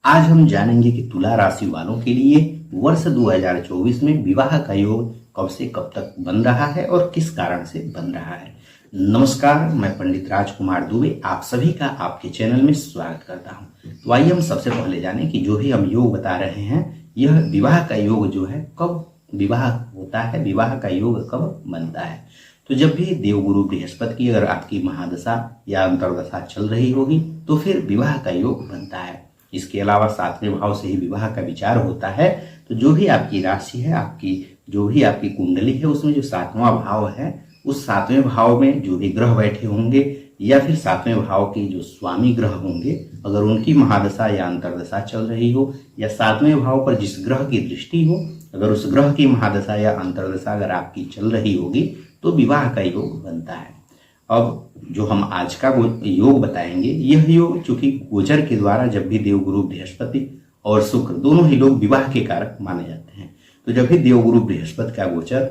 आज हम जानेंगे कि तुला राशि वालों के लिए वर्ष 2024 में विवाह का योग कब से कब तक बन रहा है और किस कारण से बन रहा है। नमस्कार, मैं पंडित राजकुमार दुबे आप सभी का आपके चैनल में स्वागत करता हूं। तो आइए हम सबसे पहले जानें कि जो भी हम योग बता रहे हैं यह विवाह का योग जो है कब विवाह होता है, विवाह का योग कब बनता है। तो जब भी देवगुरु बृहस्पति की अगर आपकी महादशा या अंतर्दशा चल रही होगी तो फिर विवाह का योग बनता है। इसके अलावा 7वें भाव से ही विवाह का विचार होता है। तो जो भी आपकी राशि है, आपकी जो भी आपकी कुंडली है, उसमें जो 7वां भाव है, उस 7वें भाव में जो भी ग्रह बैठे होंगे या फिर 7वें भाव के जो स्वामी ग्रह होंगे, अगर उनकी महादशा या अंतर्दशा चल रही हो या 7वें भाव पर जिस ग्रह की दृष्टि हो, अगर उस ग्रह की महादशा या अंतर्दशा अगर आपकी चल रही होगी तो विवाह का योग बनता है। अब जो हम आज का योग बताएंगे, यह योग चूंकि गोचर के द्वारा जब भी देवगुरु बृहस्पति और शुक्र दोनों ही लोग विवाह के कारक माने जाते हैं, तो जब भी देवगुरु बृहस्पति का गोचर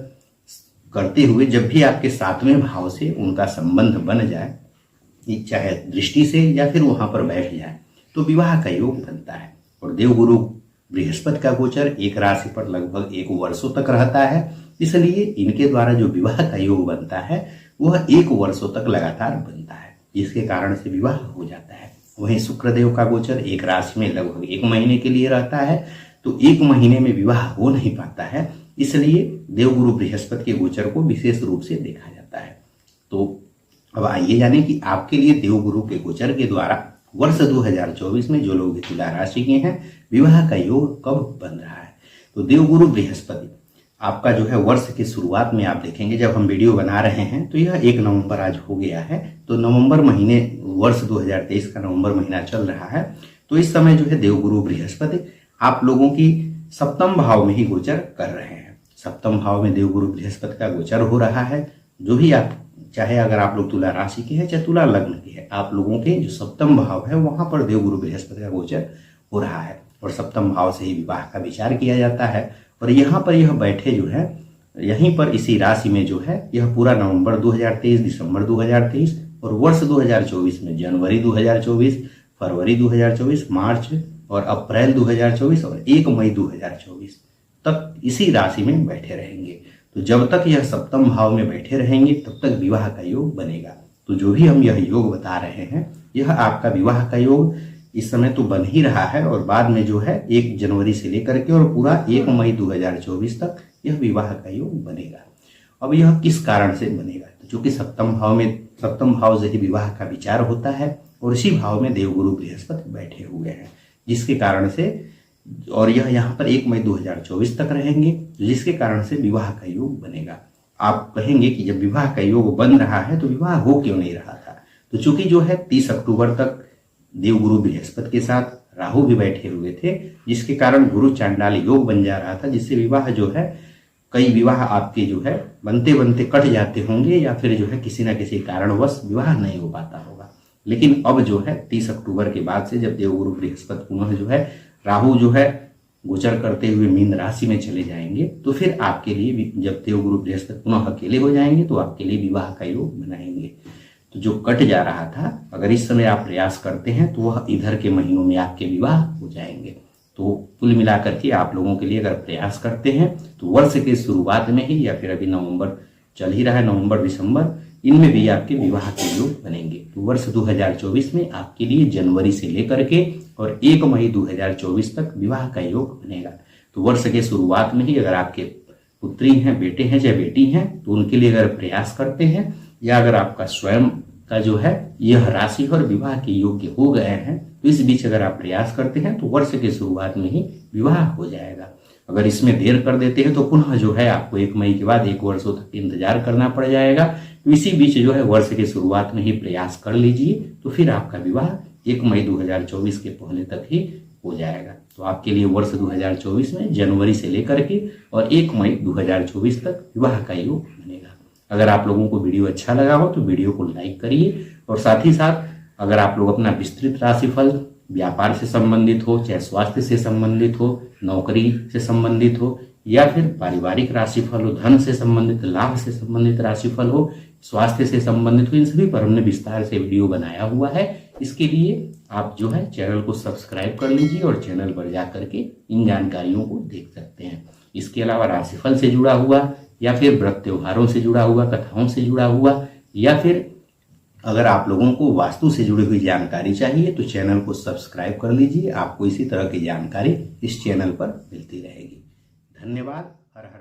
करते हुए जब भी आपके 7वें भाव से उनका संबंध बन जाए, चाहे दृष्टि से या फिर वहां पर बैठ जाए, तो विवाह का योग बनता है। और देवगुरु बृहस्पति का गोचर एक राशि पर लगभग 1 वर्षों तक रहता है, इसलिए इनके द्वारा जो विवाह का योग बनता है वह 1 वर्षों तक लगातार बनता है, जिसके कारण से विवाह हो जाता है। वहीं शुक्रदेव का गोचर एक राशि में लगभग 1 महीने के लिए रहता है, तो 1 महीने में विवाह हो नहीं पाता है, इसलिए देवगुरु बृहस्पति के गोचर को विशेष रूप से देखा जाता है। तो अब आइए जाने कि आपके लिए देवगुरु के गोचर के द्वारा वर्ष 2024 में जो लोग तुला राशि के हैं विवाह का योग कब बन रहा है। तो देवगुरु बृहस्पति आपका जो है वर्ष की शुरुआत में आप देखेंगे, जब हम वीडियो बना रहे हैं तो यह 1 नवंबर आज हो गया है, तो नवंबर महीने वर्ष 2023 का नवंबर महीना चल रहा है। तो इस समय जो है देवगुरु बृहस्पति आप लोगों की 7वें भाव में ही गोचर कर रहे हैं। 7वें भाव में देवगुरु बृहस्पति का गोचर हो रहा है। जो भी आप, चाहे अगर आप लोग तुला राशि के हैं चाहे तुला लग्न के हैं, आप लोगों के जो 7वां भाव है वहां पर देवगुरु बृहस्पति का गोचर हो रहा है और 7वें भाव से ही विवाह का विचार किया जाता है। और यहाँ पर यह बैठे जो है, यहीं पर इसी राशि में जो है यह पूरा नवंबर 2023, दिसंबर 2023 और वर्ष 2024 में जनवरी 2024, फरवरी 2024, मार्च और अप्रैल 2024 और 1 मई 2024 तक इसी राशि में बैठे रहेंगे। तो जब तक यह 7वें भाव में बैठे रहेंगे तब तक विवाह का योग बनेगा। तो जो भी हम यह योग बता रहे हैं यह आपका विवाह का योग इस समय तो बन ही रहा है और बाद में जो है 1 जनवरी से लेकर के और पूरा 1 मई 2024 तक यह विवाह का योग बनेगा। अब यह किस कारण से बनेगा, तो चूंकि 7वें भाव से ही विवाह का विचार होता है और इसी भाव में देवगुरु बृहस्पति बैठे हुए हैं, जिसके कारण से, और यह यहाँ पर 1 मई 2024 तक रहेंगे, जिसके कारण से विवाह का योग बनेगा। आप कहेंगे कि जब विवाह का योग बन रहा है तो विवाह हो क्यों नहीं रहा था। तो चूंकि जो है 30 अक्टूबर तक देवगुरु बृहस्पति के साथ राहु भी बैठे हुए थे, जिसके कारण गुरु चांडाल योग बन जा रहा था, जिससे विवाह जो है, कई विवाह आपके जो है बनते बनते कट जाते होंगे या फिर जो है किसी न किसी कारणवश विवाह नहीं हो पाता होगा। लेकिन अब जो है 30 अक्टूबर के बाद से जब देवगुरु बृहस्पति पुनः जो है राहु जो है गोचर करते हुए मीन राशि में चले जाएंगे, तो फिर आपके लिए जब देवगुरु बृहस्पति पुनः अकेले हो जाएंगे तो आपके लिए विवाह का योग बनाएंगे। तो जो कट जा रहा था, अगर इस समय आप प्रयास करते हैं तो वह इधर के महीनों में आपके विवाह हो जाएंगे। तो कुल मिलाकर के आप लोगों के लिए अगर प्रयास करते हैं तो वर्ष के शुरुआत में ही या फिर अभी नवंबर चल ही रहा है, नवंबर दिसंबर, इनमें भी आपके विवाह के योग बनेंगे। तो वर्ष 2024 में आपके लिए जनवरी से लेकर के और 1 मई 2024 तक विवाह का योग बनेगा। तो वर्ष के शुरुआत में ही अगर आपके पुत्री हैं, बेटे हैं चाहे बेटी हैं, तो उनके लिए अगर प्रयास करते हैं या अगर आपका स्वयं का जो है यह राशि और विवाह के योग्य हो गए हैं, तो इस बीच अगर आप प्रयास करते हैं तो वर्ष के शुरुआत में ही विवाह हो जाएगा। अगर इसमें देर कर देते हैं तो पुनः जो है आपको 1 मई के बाद 1 वर्षों तक इंतजार करना पड़ जाएगा। तो इसी बीच जो है वर्ष के शुरुआत में ही प्रयास कर लीजिए, तो फिर आपका विवाह 1 मई 2024 के पहले तक ही हो जाएगा। तो आपके लिए वर्ष 2024 में जनवरी से लेकर के और 1 मई 2024 तक विवाह का योग बनेगा। अगर आप लोगों को वीडियो अच्छा लगा हो तो वीडियो को लाइक करिए और साथ ही साथ अगर आप लोग अपना विस्तृत राशिफल व्यापार से संबंधित हो, चाहे स्वास्थ्य से संबंधित हो, नौकरी से संबंधित हो या फिर पारिवारिक राशिफल हो, धन से संबंधित, लाभ से संबंधित राशिफल हो, स्वास्थ्य से संबंधित हो, इन सभी पर हमने विस्तार से वीडियो बनाया हुआ है। इसके लिए आप जो है चैनल को सब्सक्राइब कर लीजिए और चैनल पर जा करके इन जानकारियों को देख सकते हैं। इसके अलावा राशिफल से जुड़ा हुआ या फिर व्रत त्योहारों से जुड़ा हुआ, कथाओं से जुड़ा हुआ, या फिर अगर आप लोगों को वास्तु से जुड़ी हुई जानकारी चाहिए तो चैनल को सब्सक्राइब कर लीजिए। आपको इसी तरह की जानकारी इस चैनल पर मिलती रहेगी। धन्यवाद। हर हर